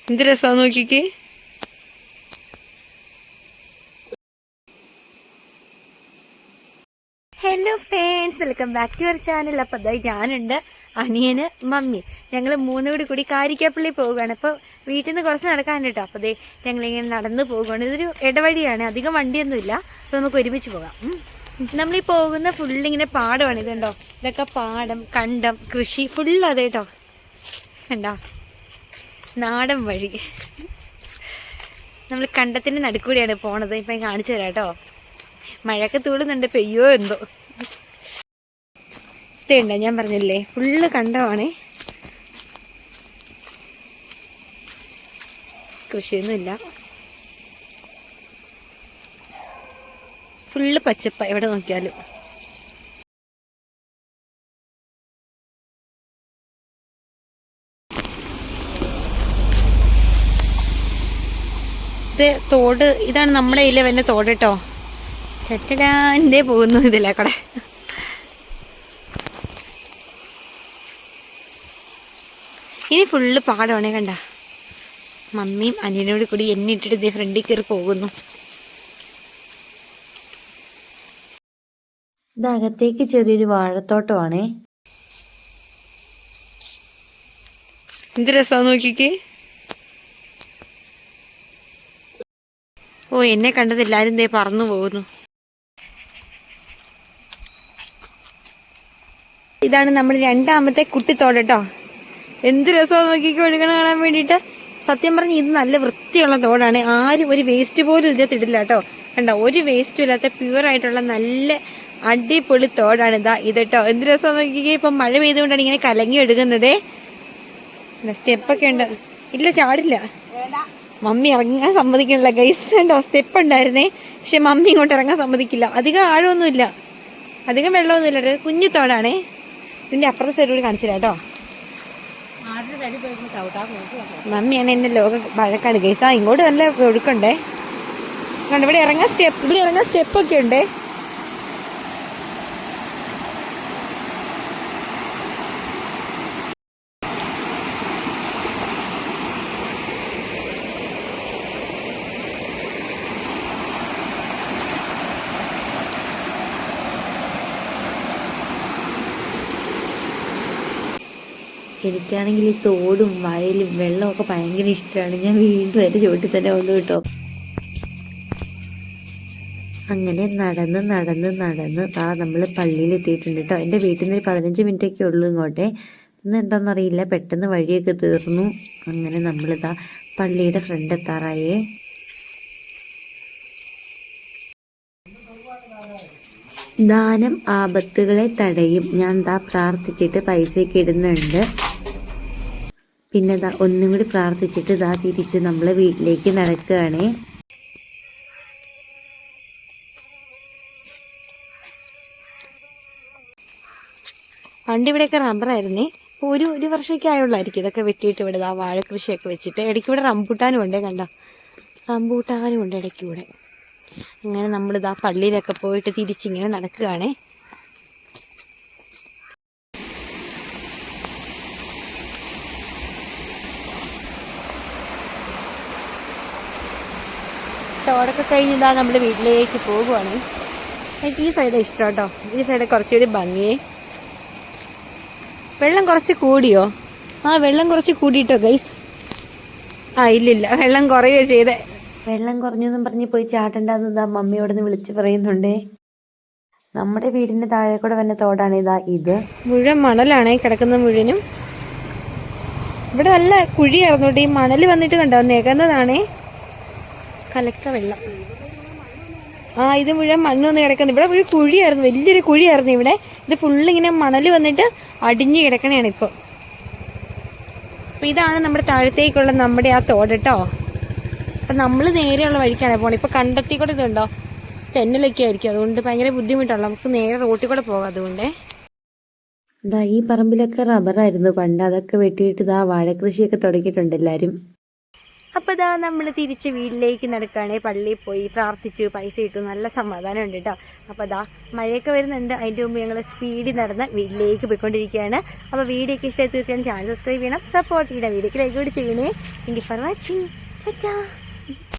എന്ത് രസമാണ് നോക്കിക്ക്. Hello friends, welcome back to your channel. അപ്പോൾ അതായി ഞാനുണ്ട്, അനിയന്, മമ്മി, ഞങ്ങൾ മൂന്നും കൂടി കാരിക്കാപ്പള്ളി പോവുകയാണ്. അപ്പോൾ വീട്ടിൽ നിന്ന് കുറച്ച് നടക്കാൻ കേട്ടോ. അപ്പോൾ അതേ ഞങ്ങളിങ്ങനെ നടന്ന് പോകുകയാണ്. ഇതൊരു ഇടവഴിയാണ്, അധികം വണ്ടിയൊന്നുമില്ല. അപ്പോൾ നമുക്ക് ഒരുമിച്ച് പോകാം. നമ്മളീ പോകുന്ന ഫുള്ളിങ്ങനെ പാടമാണ്. ഇതുണ്ടോ, ഇതൊക്കെ പാടം, കണ്ടം, കൃഷി ഫുള്ള് അതെ കേട്ടോ. കണ്ടോ, നാടൻ വഴി. നമ്മൾ കണ്ടത്തിൻ്റെ നടുക്കൂടിയാണ് പോണത്. ഇപ്പം കാണിച്ചു തരാം കേട്ടോ. മഴയൊക്കെ തൂളുന്നുണ്ട്, പെയ്യോ എന്തോ. ഇതുണ്ടോ, ഞാൻ പറഞ്ഞില്ലേ ഫുള്ള് കണ്ടമാണേ. കൃഷിയൊന്നുമില്ല, ഫുള്ള് പച്ചപ്പ എവിടെ നോക്കിയാലും. ഇത് തോട്, ഇതാണ് നമ്മുടെ ഇതിലെ വന്നെ തോട് കേട്ടോ. ചട്ടടാൻ്റെ പോകുന്നു ഇതിലെ കൂടെ. ഇനി ഫുള്ള് പാടമാണേ. കണ്ട, മമ്മിയും അനിയനോട് കൂടി എന്നെ ഇട്ടിട്ട് ഇതേ ഫ്രണ്ടിൽ കയറി പോകുന്നു. ഇതകത്തേക്ക് ചെറിയൊരു വാഴത്തോട്ടമാണേ. എന്ത് രസമാണ് നോക്കിക്ക്. ഓ, എന്നെ കണ്ടത് എല്ലാവരും ദേ പറന്നു പോകുന്നു. ഇതാണ് നമ്മൾ രണ്ടാമത്തെ കുട്ടിത്തോട് കേട്ടോ. എന്ത് രസമാണ് നോക്കിക്ക്, ഒഴുകണ കാണാൻ വേണ്ടിയിട്ട്. സത്യം പറഞ്ഞ് ഇത് നല്ല വൃത്തിയുള്ള തോടാണ്. ആരും ഒരു വേസ്റ്റ് പോലും ഇതിനകത്ത് ഇടില്ല കേട്ടോ. കണ്ടോ, ഒരു വേസ്റ്റും ഇല്ലാത്ത പ്യുവർ ആയിട്ടുള്ള നല്ല അടിപൊളി തോടാണ് ഇതാ ഇത് കേട്ടോ. എന്ത് രസമാണ് നോക്കിക്കേ. ഇപ്പം മഴ പെയ്തുകൊണ്ടാണ് ഇങ്ങനെ കലങ്ങി ഒഴുകുന്നതേ. സ്റ്റെപ്പൊക്കെ ഉണ്ട്. ഇല്ല, ചാടില്ല. മമ്മി ഇറങ്ങാൻ സമ്മതിക്കണില്ല ഗൈസ്. കണ്ടോ, സ്റ്റെപ്പ് ഉണ്ടായിരുന്നേ, പക്ഷെ മമ്മി ഇങ്ങോട്ട് ഇറങ്ങാൻ സമ്മതിക്കില്ല. അധികം ആഴമൊന്നുമില്ല, അധികം വെള്ളമൊന്നുമില്ല. കുഞ്ഞു തോടാണേ. ഇതിന്റെ അപ്പുറത്തെ സൈഡ് കൂടി കാണിച്ചില്ല കേട്ടോ. മമ്മിയാണ് എന്നെ ലോക വഴക്കാണ് ഗൈസ്. ഇങ്ങോട്ട് നല്ല ഒഴുക്കുണ്ടേ. കണ്ടോ, ഇവിടെ ഇറങ്ങാൻ സ്റ്റെപ്പൊക്കെ ഉണ്ടേ. എനിക്കാണെങ്കിൽ ഈ തോടും വയലും വെള്ളമൊക്കെ ഭയങ്കര ഇഷ്ടമാണ്. ഞാൻ വീണ്ടും അതിൻ്റെ ചുവട്ടിൽ തന്നെ വന്നു കേട്ടോ. അങ്ങനെ നടന്ന് നടന്ന് നടന്ന് നമ്മൾ പള്ളിയിൽ എത്തിയിട്ടുണ്ട് കേട്ടോ. എൻ്റെ വീട്ടിൽ നിന്ന് 15 മിനിറ്റൊക്കെ ഉള്ളൂ ഇങ്ങോട്ടെ. ഇന്ന് എന്താണെന്നറിയില്ല, പെട്ടെന്ന് വഴിയൊക്കെ തീർന്നു. അങ്ങനെ നമ്മളിതാ പള്ളിയുടെ ഫ്രണ്ട് എത്താറായേ. ദാനം ആപത്തുകളെ തടയും. ഞാൻ പ്രാർത്ഥിച്ചിട്ട് പൈസയൊക്കെ ഇടുന്നുണ്ട്. പിന്നെ ഒന്നും കൂടി പ്രാർത്ഥിച്ചിട്ട് തിരിച്ച് നമ്മൾ വീട്ടിലേക്ക് നടക്കുകയാണേ. പണ്ട് ഇവിടെയൊക്കെ റബ്ബറായിരുന്നേ. ഒരു വർഷമൊക്കെ ആയുള്ളായിരിക്കും ഇതൊക്കെ വെട്ടിയിട്ട് ഇവിടെ വാഴ കൃഷിയൊക്കെ വെച്ചിട്ട്. ഇടയ്ക്ക് ഇവിടെ റംബൂട്ടാനും ഉണ്ടേ. കണ്ട, റംബൂട്ടാനും ഉണ്ട് ഇടയ്ക്ക് ഇവിടെ. അങ്ങനെ നമ്മളിതാ പള്ളിയിലൊക്കെ പോയിട്ട് തിരിച്ചിങ്ങനെ നടക്കുകയാണേ. തോടൊക്കെ കഴിഞ്ഞിതാ നമ്മൾ വീട്ടിലേക്ക് പോകുവാണ്. എനിക്ക് ഈ സൈഡ് ഇഷ്ടം കേട്ടോ. ഈ സൈഡ് കുറച്ചുകൂടി ഭംഗിയേ. വെള്ളം കുറച്ച് കൂടിയോ? വെള്ളം കുറച്ച് കൂടിയിട്ടോ ഗൈസ്. ഇല്ലില്ല, വെള്ളം കുറയുകയോ ചെയ്തേ. വെള്ളം കുറഞ്ഞെന്നും പറഞ്ഞ് പോയി ചാട്ടണ്ടെന്ന് മമ്മിയോടൊന്ന് വിളിച്ച് പറയുന്നുണ്ടേ. നമ്മുടെ വീടിന്റെ താഴെ കൂടെ വന്ന തോടാണ് ഇത്. മുഴുവൻ മണലാണേ കിടക്കുന്ന മുഴുവനും. ഇവിടെ നല്ല കുഴിയായിരുന്നു. ഈ മണൽ വന്നിട്ട് കണ്ടോ, നികന്നതാണേ. കലക്ക വെള്ളം. ഇത് മുഴുവൻ മണ്ണ് വന്ന് കിടക്കുന്നത്. ഇവിടെ ഒരു കുഴിയായിരുന്നു, വലിയൊരു കുഴിയായിരുന്നു ഇവിടെ. ഇത് ഫുള്ളിങ്ങനെ മണൽ വന്നിട്ട് അടിഞ്ഞു കിടക്കണേണ് ഇപ്പോൾ. അപ്പം ഇതാണ് നമ്മുടെ താഴത്തേക്കുള്ള നമ്മുടെ ആ തോട് കേട്ടോ. അപ്പം നമ്മൾ നേരെയുള്ള വഴിക്കാണ് പോകണം. ഇപ്പോൾ കണ്ടെത്തി കൂടെ ഇതുണ്ടോ, തെന്നലൊക്കെ ആയിരിക്കും. അതുകൊണ്ട് ഭയങ്കര ബുദ്ധിമുട്ടുള്ള, നമുക്ക് നേരെ റോട്ടിൽ കൂടെ പോകാം. അതുകൊണ്ടേ ഈ പറമ്പിലൊക്കെ റബ്ബറായിരുന്നു പണ്ട്. അതൊക്കെ വെട്ടിയിട്ട് വാഴ കൃഷിയൊക്കെ തുടങ്ങിയിട്ടുണ്ട് എല്ലാവരും. അപ്പോൾ ഇതാ നമ്മൾ തിരിച്ച് വീട്ടിലേക്ക് നടക്കുകയാണെങ്കിൽ പള്ളിയിൽ പോയി പ്രാർത്ഥിച്ചു, പൈസ ഇട്ടു, നല്ല സമാധാനം ഉണ്ട് കേട്ടോ. അപ്പോൾ അതാ മഴയൊക്കെ വരുന്നുണ്ട്, അതിൻ്റെ മുമ്പ് ഞങ്ങൾ സ്പീഡിൽ നടന്ന് വീട്ടിലേക്ക് പോയിക്കൊണ്ടിരിക്കുകയാണ്. അപ്പോൾ വീഡിയോ ഒക്കെ ഇഷ്ടമായി തീർച്ചയായും ചാനൽ സബ്സ്ക്രൈബ് ചെയ്യണം, സപ്പോർട്ട് ചെയ്യണം, വീഡിയോക്ക് ലൈക്ക് കൂടി ചെയ്യണേ. Thank you for watching.